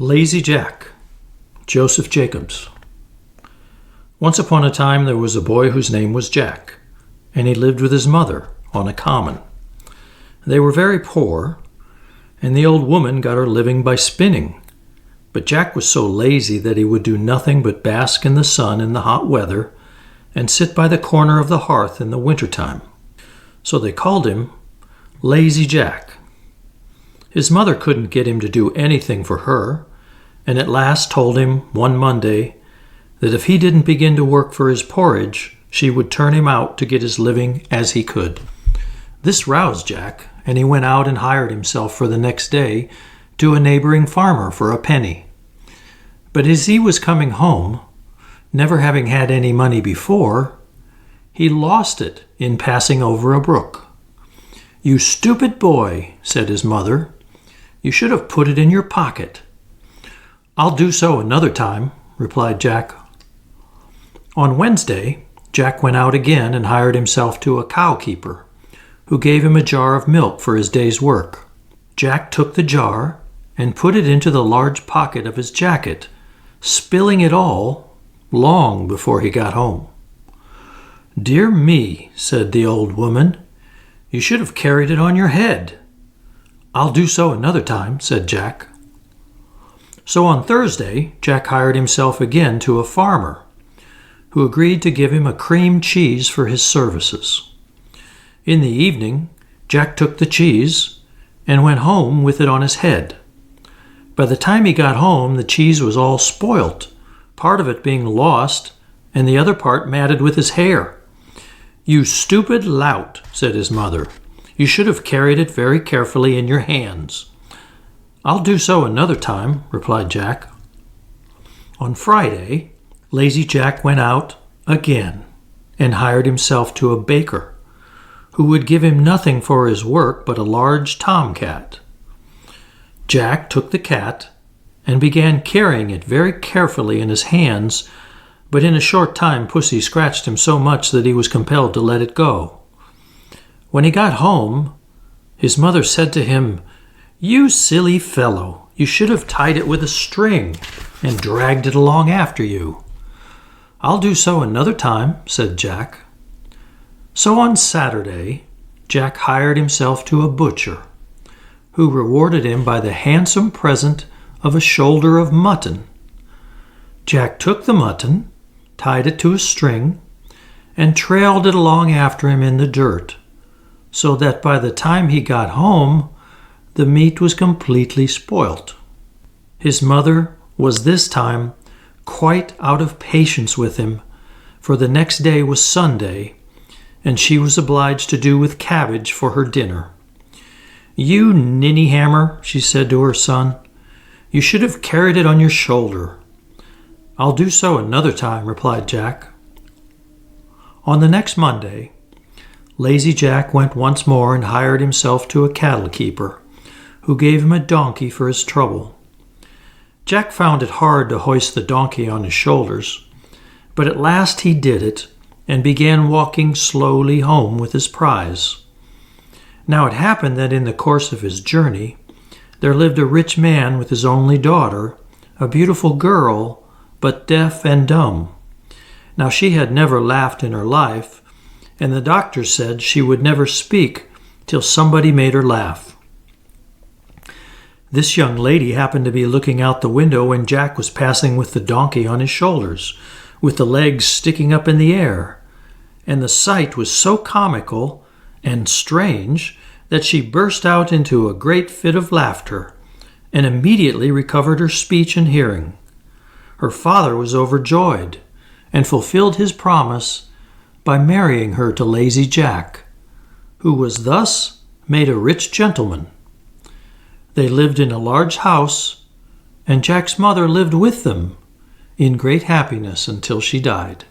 Lazy Jack, Joseph Jacobs. Once upon a time there was a boy whose name was Jack, and he lived with his mother on a common. They were very poor, and the old woman got her living by spinning. But Jack was so lazy that he would do nothing but bask in the sun in the hot weather and sit by the corner of the hearth in the winter-time. So they called him Lazy Jack. His mother couldn't get him to do anything for her, and at last told him one Monday that if he didn't begin to work for his porridge, she would turn him out to get his living as he could. This roused Jack, and he went out and hired himself for the next day to a neighboring farmer for a penny. But as he was coming home, never having had any money before, he lost it in passing over a brook. "You stupid boy," said his mother. "You should have put it in your pocket." "I'll do so another time," replied Jack. On Wednesday, Jack went out again and hired himself to a cow-keeper, who gave him a jar of milk for his day's work. Jack took the jar and put it into the large pocket of his jacket, spilling it all long before he got home. "Dear me," said the old woman, "you should have carried it on your head." "I'll do so another time," said Jack. So on Thursday, Jack hired himself again to a farmer, who agreed to give him a cream cheese for his services. In the evening, Jack took the cheese and went home with it on his head. By the time he got home, the cheese was all spoilt, part of it being lost and the other part matted with his hair. "You stupid lout," said his mother. "You should have carried it very carefully in your hands." "I'll do so another time," replied Jack. On Friday, Lazy Jack went out again and hired himself to a baker, who would give him nothing for his work but a large tomcat. Jack took the cat and began carrying it very carefully in his hands, but in a short time Pussy scratched him so much that he was compelled to let it go. When he got home, his mother said to him, "You silly fellow, you should have tied it with a string and dragged it along after you." "I'll do so another time," said Jack. So on Saturday, Jack hired himself to a butcher, who rewarded him by the handsome present of a shoulder of mutton. Jack took the mutton, tied it to a string, and trailed it along after him in the dirt, so that by the time he got home, the meat was completely spoilt. His mother was this time quite out of patience with him, for the next day was Sunday, and she was obliged to do with cabbage for her dinner. "You ninny hammer," she said to her son, "you should have carried it on your shoulder." "I'll do so another time," replied Jack. On the next Monday, Lazy Jack went once more and hired himself to a cattle keeper, who gave him a donkey for his trouble. Jack found it hard to hoist the donkey on his shoulders, but at last he did it and began walking slowly home with his prize. Now it happened that in the course of his journey there lived a rich man with his only daughter, a beautiful girl, but deaf and dumb. Now she had never laughed in her life, and the doctor said she would never speak till somebody made her laugh. This young lady happened to be looking out the window when Jack was passing with the donkey on his shoulders, with the legs sticking up in the air, and the sight was so comical and strange that she burst out into a great fit of laughter and immediately recovered her speech and hearing. Her father was overjoyed and fulfilled his promise by marrying her to Lazy Jack, who was thus made a rich gentleman. They lived in a large house, and Jack's mother lived with them in great happiness until she died.